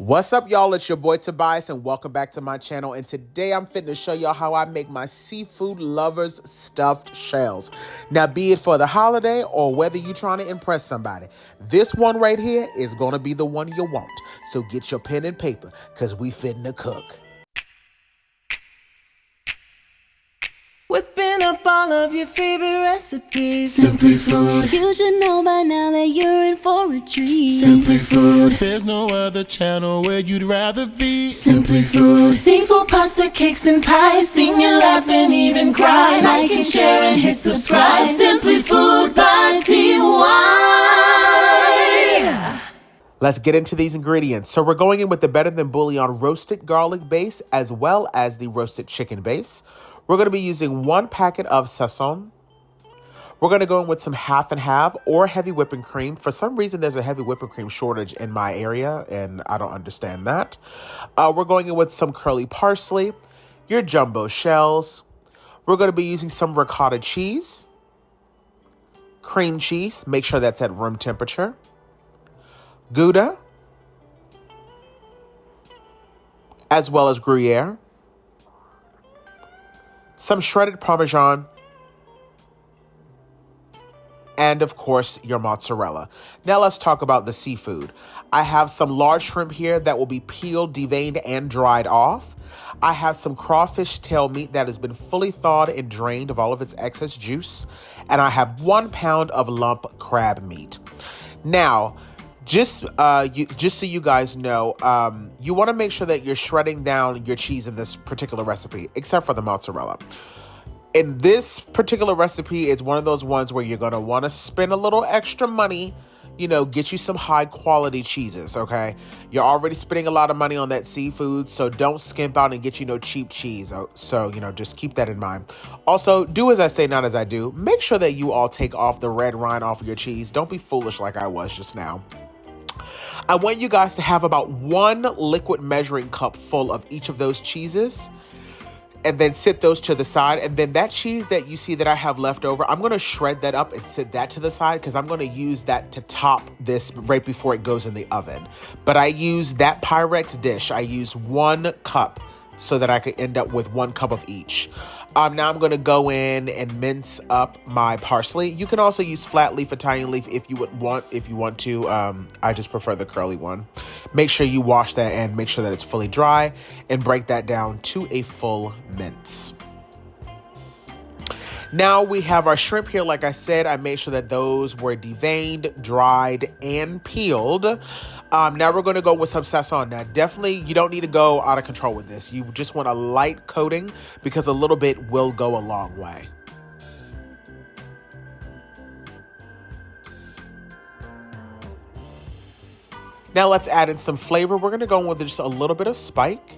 What's up, y'all? It's your boy Tobias, and welcome back to my channel. And today I'm finna show y'all how I make my seafood lovers stuffed shells. Now, be it for the holiday or whether you're trying to impress somebody, this one right here is gonna be the one you want. So get your pen and paper, cause we finna cook. Whipping up all of your favorite recipes. Simply Food. You should know by now that you're in for a treat. Simply Food. There's no other channel where you'd rather be. Simply Food. Seafood, pasta, cakes, and pies. Sing and laugh and even cry. Like and share and hit subscribe. Simply Food by TY. Let's get into these ingredients. So we're going in with the Better Than Bouillon roasted garlic base as well as the roasted chicken base. We're going to be using 1 packet of sazon. We're going to go in with some half and half or heavy whipping cream. For some reason, there's a heavy whipping cream shortage in my area, and I don't understand that. We're going in with some curly parsley, your jumbo shells. We're going to be using some ricotta cheese, cream cheese. Make sure that's at room temperature. Gouda, as well as Gruyere. Some shredded Parmesan, and of course, your mozzarella. Now let's talk about the seafood. I have some large shrimp here that will be peeled, deveined, and dried off. I have some crawfish tail meat that has been fully thawed and drained of all of its excess juice. And I have 1 pound of lump crab meat. Now, just so you guys know, you want to make sure that you're shredding down your cheese in this particular recipe, except for the mozzarella. In this particular recipe, it's one of those ones where you're going to want to spend a little extra money, get you some high quality cheeses, okay? You're already spending a lot of money on that seafood, so don't skimp out and get you no cheap cheese. So, just keep that in mind. Also, do as I say, not as I do. Make sure that you all take off the red rind off of your cheese. Don't be foolish like I was just now. I want you guys to have about 1 liquid measuring cup full of each of those cheeses and then sit those to the side. And then that cheese that you see that I have left over, I'm going to shred that up and sit that to the side because I'm going to use that to top this right before it goes in the oven. But I use that Pyrex dish. I use 1 cup so that I could end up with 1 cup of each. Now I'm going to go in and mince up my parsley. You can also use flat leaf Italian leaf if you want to. I just prefer the curly one. Make sure you wash that and make sure that it's fully dry and break that down to a full mince. Now we have our shrimp here. Like I said, I made sure that those were deveined, dried, and peeled. Now we're going to go with some sazon. Now, definitely, you don't need to go out of control with this. You just want a light coating because a little bit will go a long way. Now let's add in some flavor. We're going to go in with just a little bit of spike.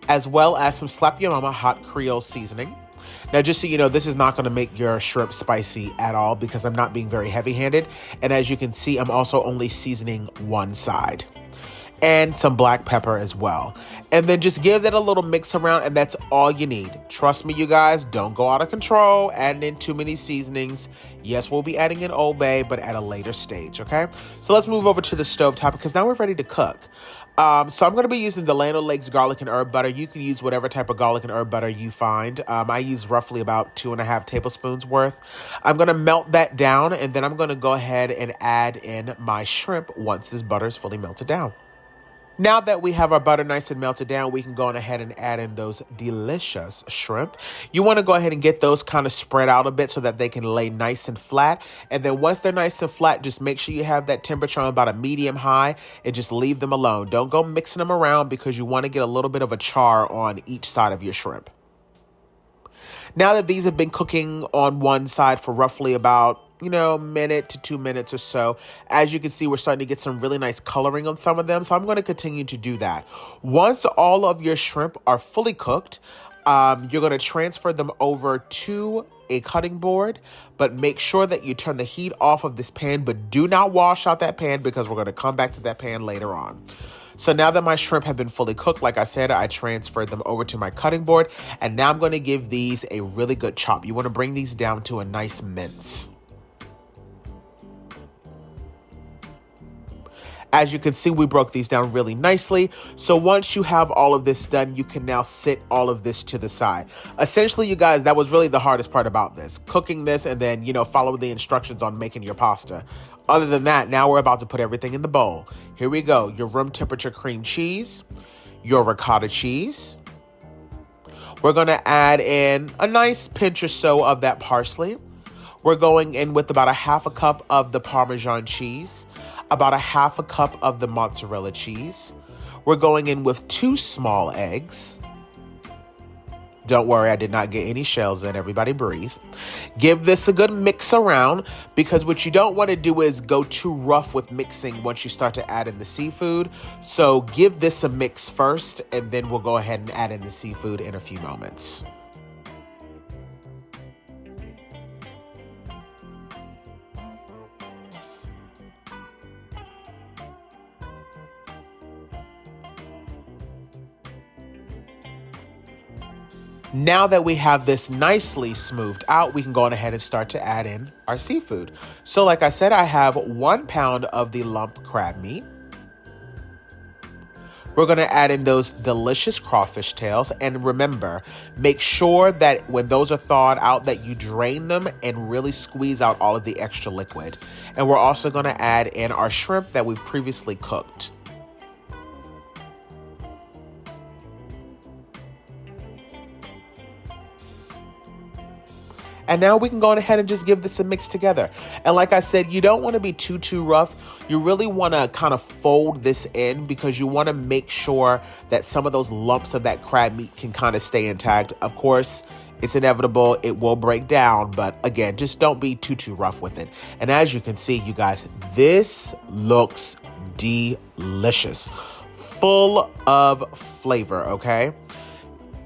As well as some Slap Your Mama hot Creole seasoning. Now, just so you know, this is not going to make your shrimp spicy at all because I'm not being very heavy-handed. And as you can see, I'm also only seasoning 1 side. And some black pepper as well. And then just give that a little mix around, and that's all you need. Trust me, you guys, don't go out of control, adding in too many seasonings. Yes, we'll be adding in Old Bay, but at a later stage, okay? So let's move over to the stovetop because now we're ready to cook. So I'm going to be using the Land O'Lakes garlic and herb butter. You can use whatever type of garlic and herb butter you find. I use roughly about 2.5 tablespoons worth. I'm going to melt that down, and then I'm going to go ahead and add in my shrimp once this butter is fully melted down. Now that we have our butter nice and melted down, we can go on ahead and add in those delicious shrimp. You want to go ahead and get those kind of spread out a bit so that they can lay nice and flat. And then once they're nice and flat, just make sure you have that temperature on about a medium high and just leave them alone. Don't go mixing them around because you want to get a little bit of a char on each side of your shrimp. Now that these have been cooking on one side for roughly about minute to 2 minutes or so. As you can see, we're starting to get some really nice coloring on some of them. So I'm going to continue to do that. Once all of your shrimp are fully cooked, you're going to transfer them over to a cutting board, but make sure that you turn the heat off of this pan, but do not wash out that pan because we're going to come back to that pan later on. So now that my shrimp have been fully cooked, like I said, I transferred them over to my cutting board. And now I'm going to give these a really good chop. You want to bring these down to a nice mince. As you can see, we broke these down really nicely. So once you have all of this done, you can now sit all of this to the side. Essentially, you guys, that was really the hardest part about this. Cooking this and then, follow the instructions on making your pasta. Other than that, now we're about to put everything in the bowl. Here we go. Your room temperature cream cheese, your ricotta cheese. We're going to add in a nice pinch or so of that parsley. We're going in with about a half a cup of the Parmesan cheese, about a half a cup of the mozzarella cheese. We're going in with 2 small eggs. Don't worry, I did not get any shells in. Everybody breathe. Give this a good mix around, because what you don't want to do is go too rough with mixing once you start to add in the seafood. So give this a mix first, and then we'll go ahead and add in the seafood in a few moments. Now that we have this nicely smoothed out, we can go on ahead and start to add in our seafood. So like I said, I have 1 pound of the lump crab meat. We're going to add in those delicious crawfish tails. And remember, make sure that when those are thawed out, that you drain them and really squeeze out all of the extra liquid. And we're also going to add in our shrimp that we've previously cooked. And now we can go on ahead and just give this a mix together. And like I said, you don't want to be too rough. You really want to kind of fold this in, because you want to make sure that some of those lumps of that crab meat can kind of stay intact. Of course, it's inevitable. It will break down. But again, just don't be too rough with it. And as you can see, you guys, this looks delicious. Full of flavor, okay?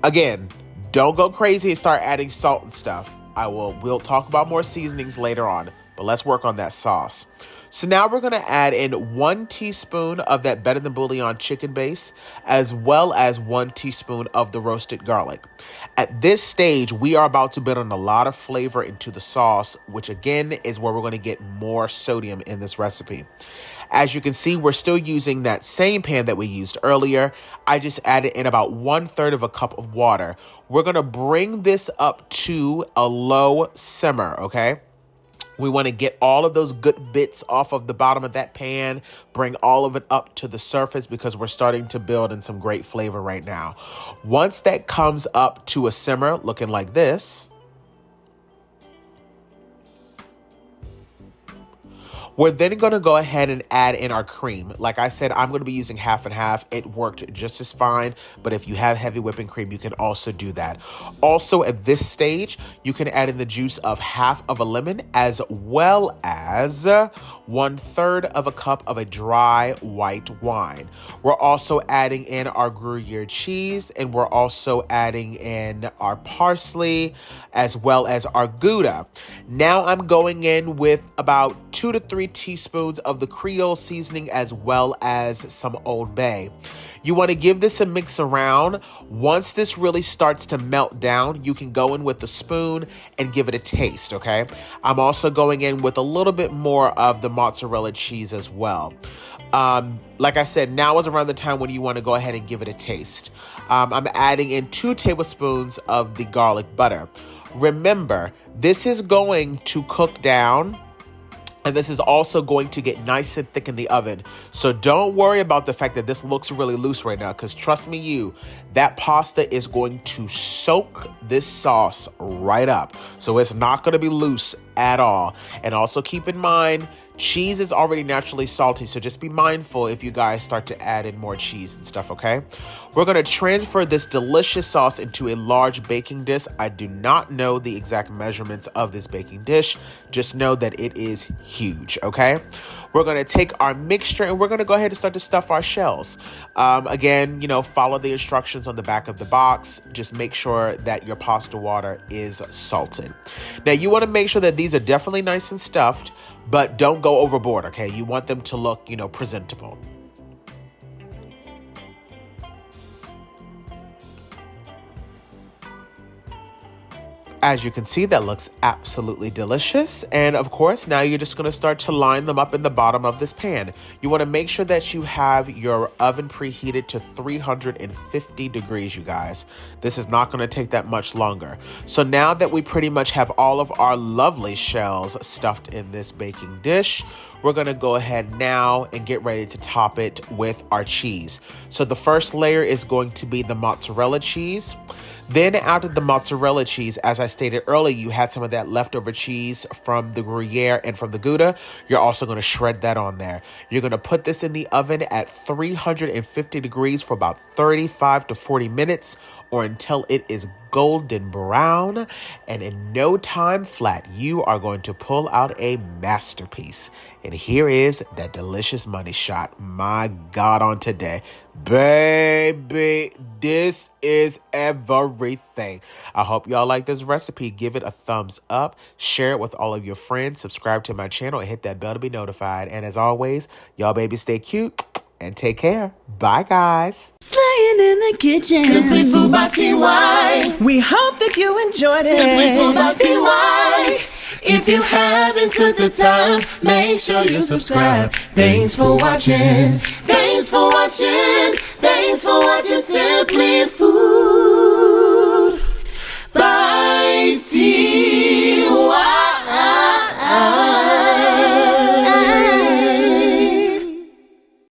Again, don't go crazy and start adding salt and stuff. We'll talk about more seasonings later on, but let's work on that sauce. So now we're going to add in 1 teaspoon of that Better Than Bouillon chicken base, as well as 1 teaspoon of the roasted garlic. At this stage, we are about to build in a lot of flavor into the sauce, which again is where we're going to get more sodium in this recipe. As you can see, we're still using that same pan that we used earlier. I just added in about 1/3 of a cup of water. We're going to bring this up to a low simmer, okay? We want to get all of those good bits off of the bottom of that pan, bring all of it up to the surface, because we're starting to build in some great flavor right now. Once that comes up to a simmer looking like this, we're then going to go ahead and add in our cream. Like I said, I'm going to be using half and half. It worked just as fine, but if you have heavy whipping cream, you can also do that. Also, at this stage, you can add in the juice of half of a lemon, as well as 1/3 of a cup of a dry white wine. We're also adding in our Gruyere cheese, and we're also adding in our parsley, as well as our Gouda. Now I'm going in with about 2 to 3 teaspoons of the Creole seasoning, as well as some Old Bay. You want to give this a mix around. Once this really starts to melt down, you can go in with a spoon and give it a taste, okay? I'm also going in with a little bit more of the mozzarella cheese as well. Like I said, now is around the time when you want to go ahead and give it a taste. I'm adding in 2 tablespoons of the garlic butter. Remember, this is going to cook down, and this is also going to get nice and thick in the oven. So don't worry about the fact that this looks really loose right now, because trust me, that pasta is going to soak this sauce right up. So it's not going to be loose at all. And also keep in mind, cheese is already naturally salty, so just be mindful if you guys start to add in more cheese and stuff, okay? We're going to transfer this delicious sauce into a large baking dish. I do not know the exact measurements of this baking dish. Just know that it is huge, okay? We're going to take our mixture and we're going to go ahead and start to stuff our shells. Again, follow the instructions on the back of the box. Just make sure that your pasta water is salted. Now, you want to make sure that these are definitely nice and stuffed, but don't go overboard, okay? You want them to look, presentable. As you can see, that looks absolutely delicious. And of course, now you're just gonna start to line them up in the bottom of this pan. You wanna make sure that you have your oven preheated to 350 degrees, you guys. This is not gonna take that much longer. So now that we pretty much have all of our lovely shells stuffed in this baking dish, we're gonna go ahead now and get ready to top it with our cheese. So the first layer is going to be the mozzarella cheese. Then out of the mozzarella cheese, as I stated earlier, you had some of that leftover cheese from the Gruyere and from the Gouda. You're also gonna shred that on there. You're gonna put this in the oven at 350 degrees for about 35 to 40 minutes or until it is golden brown. And in no time flat, you are going to pull out a masterpiece. And here is that delicious money shot. My God, on today. Baby, this is everything. I hope y'all like this recipe. Give it a thumbs up. Share it with all of your friends. Subscribe to my channel and hit that bell to be notified. And as always, y'all babies stay cute and take care. Bye, guys. Slaying in the kitchen. Simply Food by TY. We hope that you enjoyed it. Simply Food by TY. If you haven't took the time, make sure you subscribe. Thanks for watching. Thanks for watching. Thanks for watching Simply Food.